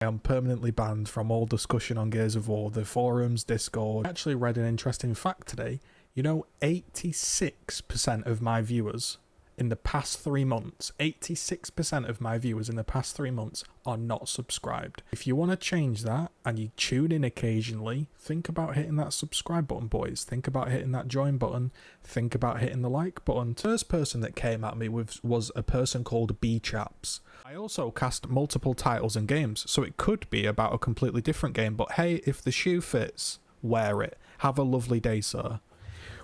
I am permanently banned from all discussion on Gears of War, the forums, Discord. I actually read an interesting fact today. You know, 86% of my viewers in the past 3 months, 86% of my viewers in the past 3 months are not subscribed. If you want to change that and you tune in occasionally, think about hitting that subscribe button, boys. Think about hitting that join button. Think about hitting the like button. The first person that came at me was a person called bchaps. I also cast multiple titles and games, so it could be about a completely different game, but hey, if the shoe fits, wear it. Have a lovely day, sir.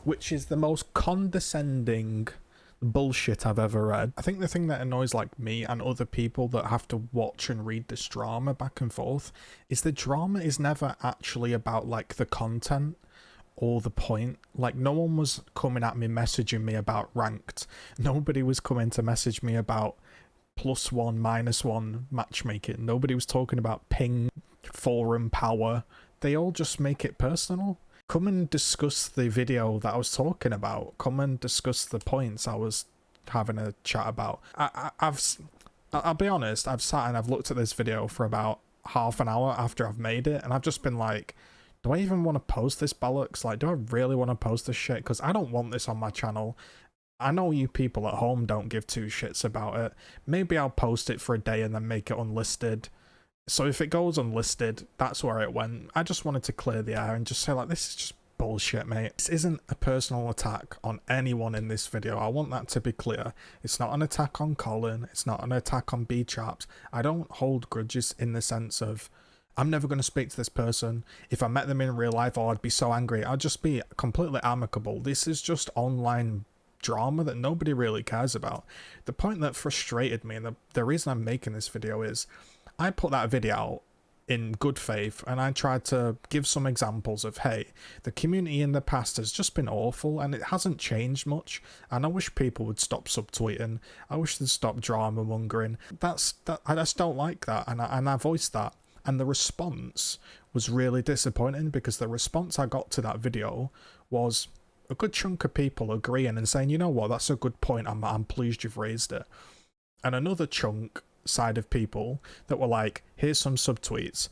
Which is the most condescending bullshit I've ever read. I think the thing that annoys like me and other people that have to watch and read this drama back and forth is the drama is never actually about like the content or the point. Like, no one was coming at me messaging me about ranked. Nobody was coming to message me about +1, -1 matchmaking. Nobody was talking about ping, forum power. They all just make it personal. Come and discuss the video that I was talking about. Come and discuss the points I was having a chat about. I'll be honest, I've sat and I've looked at this video for about half an hour after I've made it, and I've just been like, do I even want to post this bollocks? Like, do I really want to post this shit? Because I don't want this on my channel. I know you people at home don't give two shits about it. Maybe I'll post it for a day and then make it unlisted. So if it goes unlisted, that's where it went. I just wanted to clear the air and just say, like, this is just bullshit, mate. This isn't a personal attack on anyone in this video. I want that to be clear. It's not an attack on Colin. It's not an attack on bchaps. I don't hold grudges in the sense of, I'm never going to speak to this person. If I met them in real life, I'd be so angry. I'd just be completely amicable. This is just online drama that nobody really cares about. The point that frustrated me, and the reason I'm making this video is, I put that video out in good faith and I tried to give some examples of, hey, the community in the past has just been awful and it hasn't changed much, and I wish people would stop subtweeting. I wish they'd stop drama mongering. I just don't like that, and I voiced that. And the response was really disappointing, because the response I got to that video was a good chunk of people agreeing and saying, you know what, that's a good point, I'm pleased you've raised it. And another chunk side of people that were like, here's some subtweets,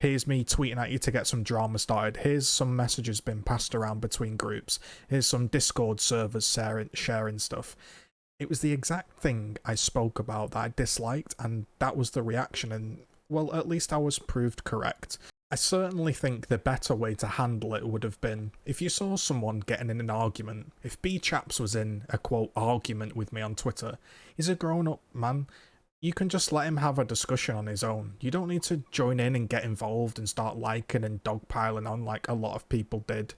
here's me tweeting at you to get some drama started, here's some messages been passed around between groups, here's some Discord servers sharing stuff. It was the exact thing I spoke about that I disliked, and that was the reaction, and well, at least I was proved correct. I certainly think the better way to handle it would have been, if you saw someone getting in an argument, if bchaps was in a quote argument with me on Twitter, he's a grown-up man. You can just let him have a discussion on his own. You don't need to join in and get involved and start liking and dogpiling on like a lot of people did.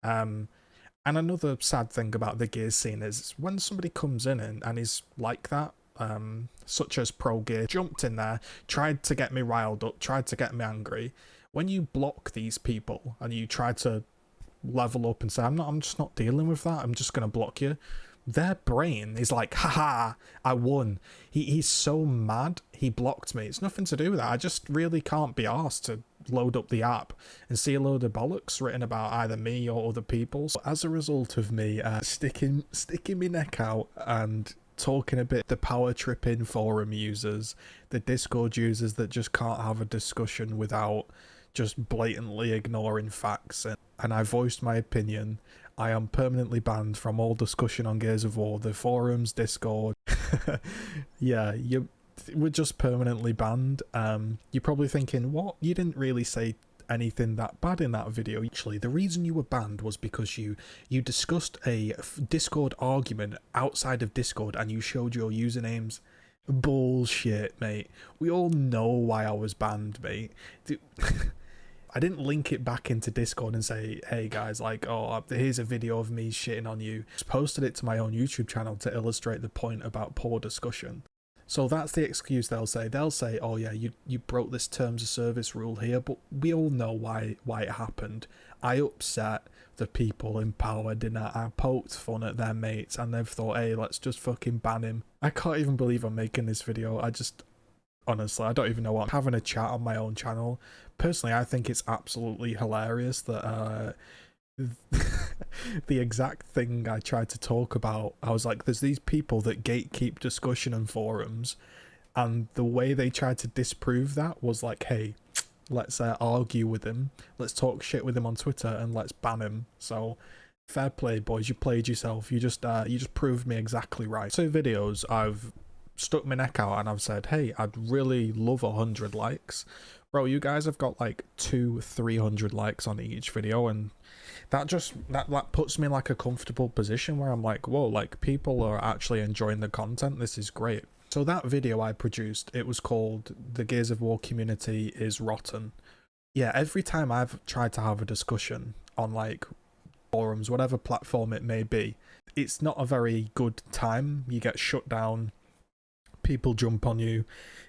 And another sad thing about the Gears scene is when somebody comes in and is like that, such as Pro Gear, jumped in there, tried to get me riled up, tried to get me angry. When you block these people and you try to level up and say, I'm just not dealing with that, I'm just going to block you, their brain is like, haha, I won. He's so mad he blocked me. It's nothing to do with that. I just really can't be asked to load up the app and see a load of bollocks written about either me or other people. So as a result of me sticking my neck out and talking a bit, the power tripping forum users, the Discord users that just can't have a discussion without just blatantly ignoring facts, and I voiced my opinion. I am permanently banned from all discussion on Gears of War, the forums, Discord. Yeah, we're just permanently banned. You're probably thinking, what? You didn't really say anything that bad in that video. Actually, the reason you were banned was because you discussed a Discord argument outside of Discord and you showed your usernames. Bullshit, mate. We all know why I was banned, mate. I didn't link it back into Discord and say, hey guys, like, oh, here's a video of me shitting on you. Just posted it to my own YouTube channel to illustrate the point about poor discussion. So that's the excuse they'll say. They'll say, oh yeah, you broke this terms of service rule here, but we all know why it happened. I upset the people in power, didn't I? I poked fun at their mates and they've thought, hey, let's just fucking ban him. I can't even believe I'm making this video. Honestly, I don't even know what I'm having a chat on my own channel. Personally, I think it's absolutely hilarious that the exact thing I tried to talk about, I was like, there's these people that gatekeep discussion and forums, And the way they tried to disprove that was like, hey, let's argue with him, let's talk shit with him on Twitter, and let's ban him. So fair play, boys, you played yourself. You just proved me exactly right. So videos, I've stuck my neck out and I've said, hey, I'd really love 100 likes. Bro, you guys have got like 200-300 likes on each video, and that puts me in like a comfortable position where I'm like, whoa, like people are actually enjoying the content. This is great. So that video I produced, it was called The Gears of War Community is Rotten. Yeah, every time I've tried to have a discussion on like forums, whatever platform it may be, it's not a very good time. You get shut down, people jump on you.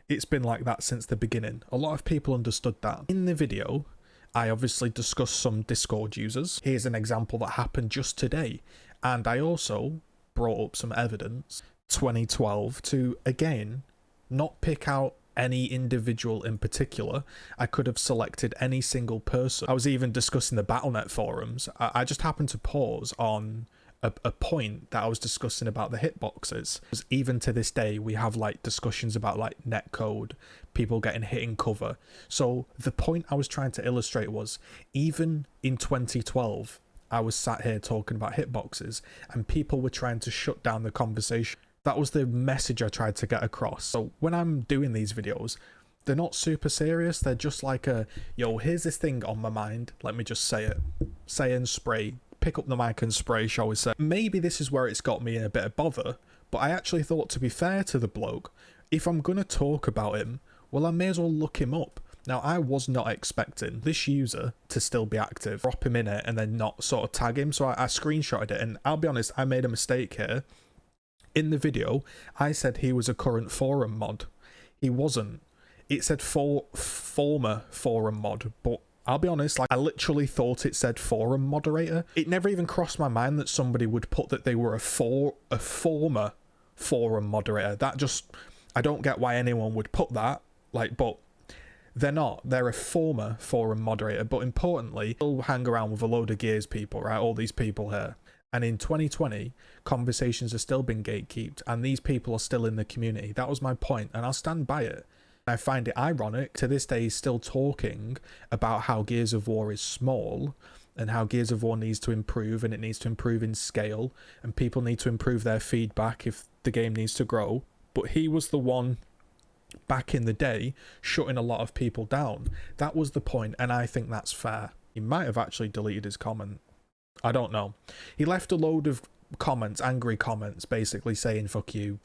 It's been like that since the beginning. A lot of people understood that. In the video, I obviously discussed some Discord users. Here's an example that happened just today. And I also brought up some evidence 2012 to, again, not pick out any individual in particular. I could have selected any single person. I was even discussing the Battle.net forums. I just happened to pause on a point that I was discussing about the hitboxes. Even to this day, we have like discussions about like netcode, people getting hit in cover. So the point I was trying to illustrate was, even in 2012, I was sat here talking about hitboxes and people were trying to shut down the conversation. That was the message I tried to get across. So when I'm doing these videos, they're not super serious. They're just like yo, here's this thing on my mind. Let me just say it. Say and spray. Pick up the mic and spray, shall we say. Maybe this is where it's got me in a bit of bother, but I actually thought, to be fair to the bloke, if I'm going to talk about him, well, I may as well look him up. Now, I was not expecting this user to still be active, drop him in it, and then not sort of tag him. So I screenshotted it, and I'll be honest, I made a mistake here. In the video, I said he was a current forum mod. He wasn't. It said former forum mod, but I'll be honest, like I literally thought it said forum moderator. It never even crossed my mind that somebody would put that they were a former forum moderator. That just, I don't get why anyone would put that. Like, but they're not. They're a former forum moderator. But importantly, they'll hang around with a load of Gears people, right? All these people here. And in 2020, conversations are still being gatekeeped, and these people are still in the community. That was my point, and I'll stand by it. I find it ironic, to this day he's still talking about how Gears of War is small, and how Gears of War needs to improve, and it needs to improve in scale, and people need to improve their feedback if the game needs to grow. But he was the one, back in the day, shutting a lot of people down. That was the point, and I think that's fair. He might have actually deleted his comment. I don't know. He left a load of comments, angry comments, basically saying, fuck you,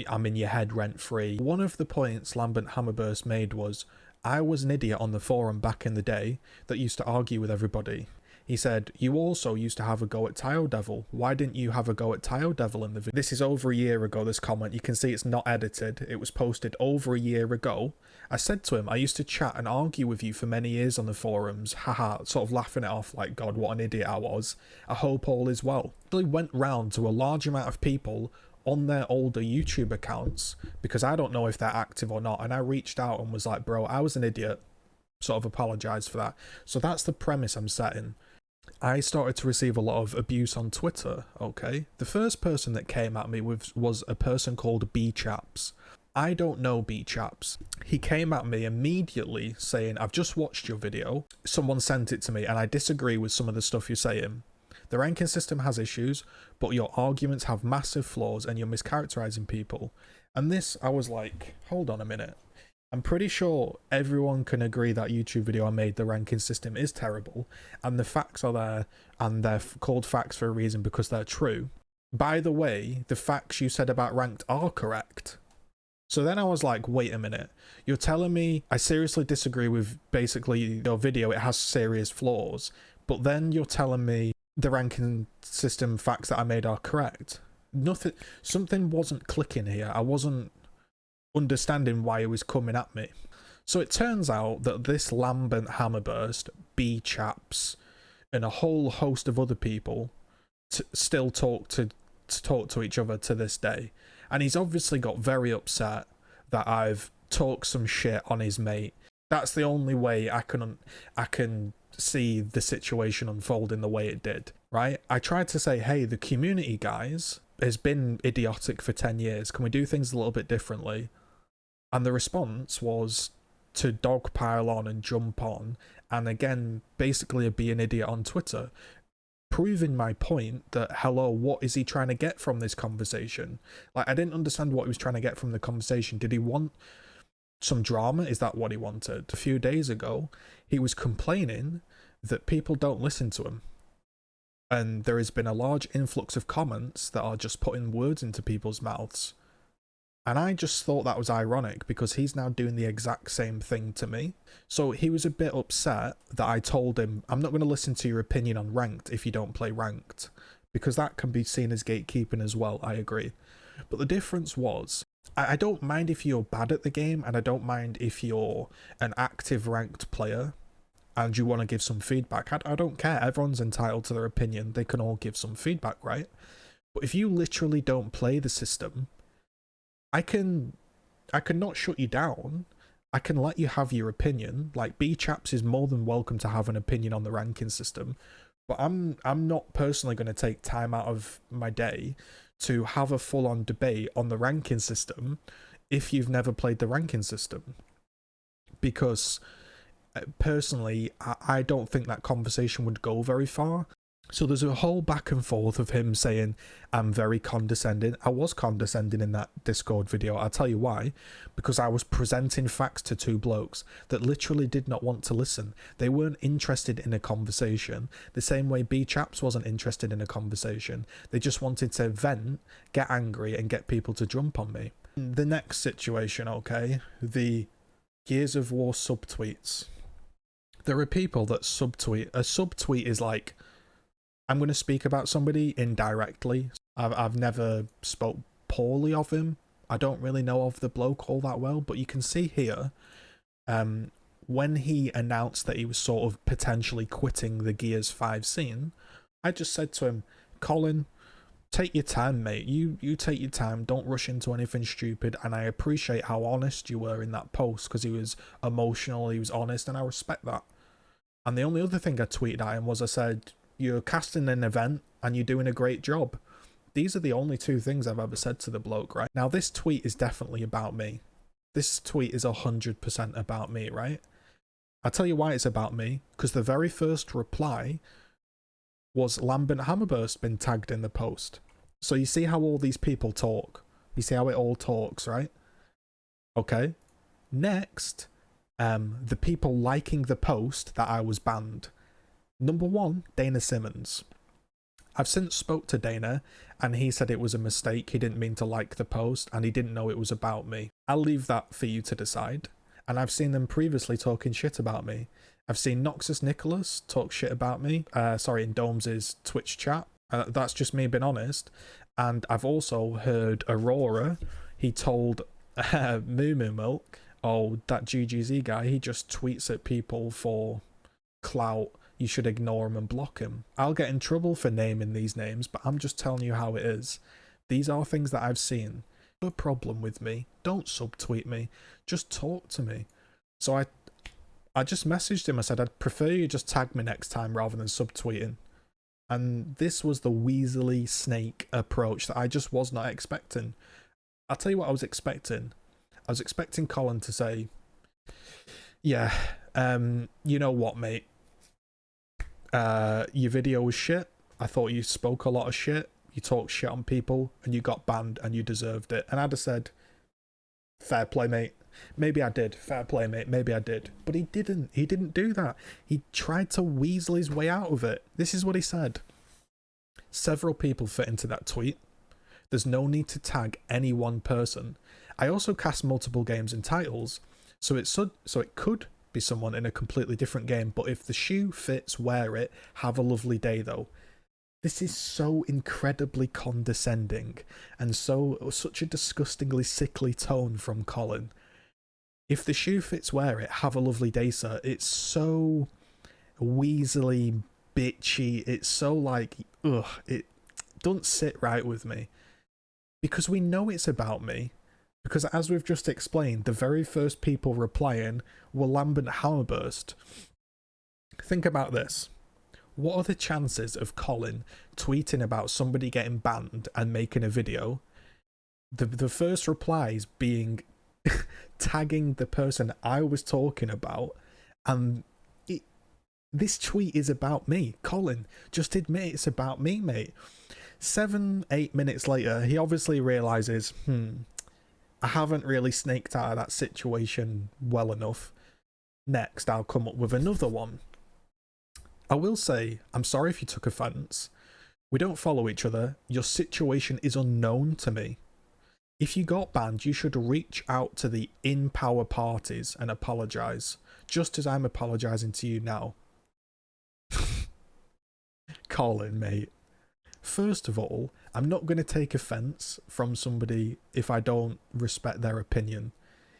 I'm in your head rent free. One of the points Lambent Hammerburst made was, I was an idiot on the forum back in the day that used to argue with everybody. He said, you also used to have a go at Tile Devil. Why didn't you have a go at Tile Devil in the video? This is over a year ago, this comment. You can see it's not edited. It was posted over a year ago. I said to him, I used to chat and argue with you for many years on the forums. Haha, sort of laughing it off like, God, what an idiot I was. I hope all is well. Really went round to a large amount of people on their older YouTube accounts, because I don't know if they're active or not. And I reached out and was like, bro, I was an idiot. Sort of apologized for that. So that's the premise I'm setting. I started to receive a lot of abuse on Twitter, okay? The first person that came at me was a person called bchaps. I don't know bchaps. He came at me immediately saying, I've just watched your video. Someone sent it to me and I disagree with some of the stuff you're saying. The ranking system has issues, but your arguments have massive flaws and you're mischaracterizing people. And this, I was like, hold on a minute. I'm pretty sure everyone can agree that YouTube video I made, the ranking system is terrible, and the facts are there, and they're called facts for a reason because they're true. By the way, the facts you said about ranked are correct. So then I was like, wait a minute, you're telling me I seriously disagree with basically your video, it has serious flaws, but then you're telling me the ranking system facts that I made are correct. Something wasn't clicking here. I wasn't understanding why it was coming at me. So it turns out that this Lambent Hammerburst, bchaps, and a whole host of other people still talk to each other to this day. And he's obviously got very upset that I've talked some shit on his mate. That's the only way I can see the situation unfolding the way it did, right? I tried to say, hey, the community, guys, has been idiotic for 10 years. Can we do things a little bit differently? And the response was to dogpile on and jump on, and again, basically be an idiot on Twitter, proving my point that, hello, what is he trying to get from this conversation? Like, I didn't understand what he was trying to get from the conversation. Did he want some drama? Is that what he wanted? A few days ago, he was complaining that people don't listen to him. And there has been a large influx of comments that are just putting words into people's mouths. And I just thought that was ironic because he's now doing the exact same thing to me. So he was a bit upset that I told him, I'm not going to listen to your opinion on ranked if you don't play ranked. Because that can be seen as gatekeeping as well, I agree. But the difference was, I don't mind if you're bad at the game, and I don't mind if you're an active ranked player and you want to give some feedback. I don't care. Everyone's entitled to their opinion. They can all give some feedback, right? But if you literally don't play the system, I can not shut you down. I can let you have your opinion. Like, bchaps is more than welcome to have an opinion on the ranking system, but I'm not personally going to take time out of my day to have a full-on debate on the ranking system if you've never played the ranking system. Because personally, I don't think that conversation would go very far. So there's a whole back and forth of him saying, I'm very condescending. I was condescending in that Discord video. I'll tell you why. Because I was presenting facts to two blokes that literally did not want to listen. They weren't interested in a conversation. The same way bchaps wasn't interested in a conversation. They just wanted to vent, get angry, and get people to jump on me. The next situation, okay? The Gears of War subtweets. There are people that subtweet. A subtweet is like, I'm going to speak about somebody indirectly. I've never spoke poorly of him. I don't really know of the bloke all that well, but you can see here, when he announced that he was sort of potentially quitting the Gears 5 scene, I just said to him, Colin, take your time, mate. You take your time. Don't rush into anything stupid. And I appreciate how honest you were in that post, because he was emotional, he was honest, and I respect that. And the only other thing I tweeted at him was, I said, you're casting an event and you're doing a great job. These are the only two things I've ever said to the bloke, right? Now, this tweet is definitely about me. This tweet is 100% about me, right? I'll tell you why it's about me, because the very first reply was Lambent Hammerburst been tagged in the post. So you see how all these people talk? You see how it all talks, right? Okay. Next, the people liking the post that I was banned. Number one, Dana Simmons. I've since spoke to Dana, and he said it was a mistake. He didn't mean to like the post, and he didn't know it was about me. I'll leave that for you to decide. And I've seen them previously talking shit about me. I've seen Noxus Nicholas talk shit about me. In Domes' Twitch chat. That's just me being honest. And I've also heard Aurora. He told Moo Moo Milk, oh, that GGZII guy, he just tweets at people for clout. You should ignore him and block him. I'll get in trouble for naming these names, but I'm just telling you how it is. These are things that I've seen. No problem with me. Don't subtweet me. Just talk to me. So I just messaged him. I said, I'd prefer you just tag me next time rather than subtweeting. And this was the Weasley snake approach that I just was not expecting. I'll tell you what I was expecting. I was expecting Colin to say, yeah, you know what, mate? Your video was shit. I thought you spoke a lot of shit. You talked shit on people and you got banned and you deserved it. And I'd have said, fair play, mate. Maybe I did. Fair play, mate. Maybe I did. But he didn't. He didn't do that. He tried to weasel his way out of it. This is what he said. Several people fit into that tweet. There's no need to tag any one person. I also cast multiple games and titles, so it could be someone in a completely different game, but if the shoe fits, wear it. Have a lovely day, though. This is so incredibly condescending and such a disgustingly sickly tone from Colin. If the shoe fits, wear it. Have a lovely day, sir. It's so weaselly, bitchy. It's so like, ugh, it doesn't sit right with me. Because we know it's about me. Because as we've just explained, the very first people replying were Lambent Hammerburst. Think about this. What are the chances of Colin tweeting about somebody getting banned and making a video? The first replies being tagging the person I was talking about, and this tweet is about me. Colin, just admit it's about me, mate. 7-8 minutes later, he obviously realizes, I haven't really snaked out of that situation well enough. Next, I'll come up with another one. I will say, I'm sorry if you took offense. We don't follow each other. Your situation is unknown to me. If you got banned, you should reach out to the in-power parties and apologize, just as I'm apologizing to you now. Colin, mate. First of all, I'm not going to take offense from somebody if I don't respect their opinion.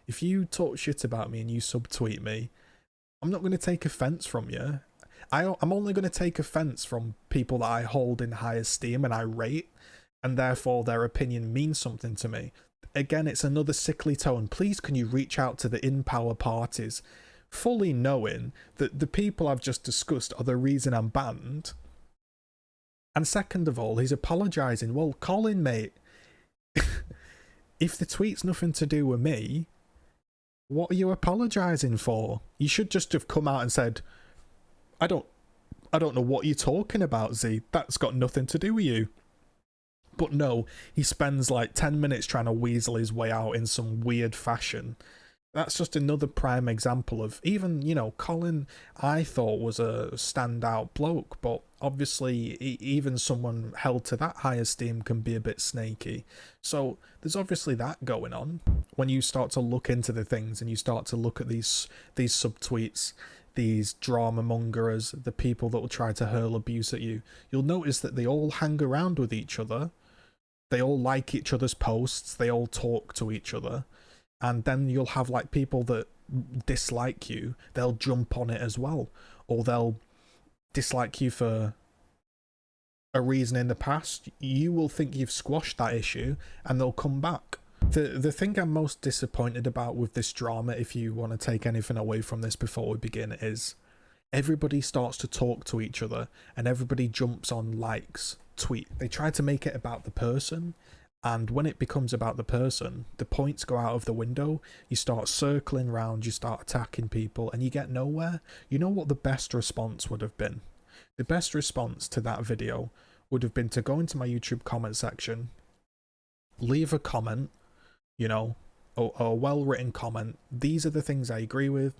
If you talk shit about me and you subtweet me, I'm not going to take offense from you. I'm only going to take offense from people that I hold in high esteem and I rate, and therefore their opinion means something to me. Again, it's another sickly tone. Please, can you reach out to the in-power parties, fully knowing that the people I've just discussed are the reason I'm banned? And second of all, he's apologising. Well, Colin, mate, if the tweet's nothing to do with me, what are you apologising for? You should just have come out and said, I don't know what you're talking about, Z. That's got nothing to do with you. But no, he spends like 10 minutes trying to weasel his way out in some weird fashion. That's just another prime example of, even, you know, Colin, I thought was a standout bloke, but obviously even someone held to that high esteem can be a bit snaky. So there's obviously that going on. When you start to look into the things and you start to look at these subtweets, these drama mongers, the people that will try to hurl abuse at you, you'll notice that they all hang around with each other. They all like each other's posts. They all talk to each other. And then you'll have like people that dislike you. They'll jump on it as well. Or they'll dislike you for a reason in the past. You will think you've squashed that issue and they'll come back. The thing I'm most disappointed about with this drama, if you want to take anything away from this before we begin, is everybody starts to talk to each other and everybody jumps on likes, tweet. They try to make it about the person, and when it becomes about the person, the points go out of the window. You start circling around, you start attacking people, and you get nowhere. You know what the best response would have been? The best response to that video would have been to go into my YouTube comment section, leave a comment, you know, a well-written comment. These are the things I agree with.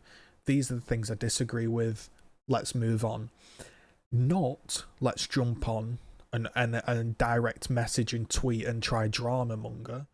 These are the things I disagree with. Let's move on. Not let's jump on and direct message and tweet and try drama monger.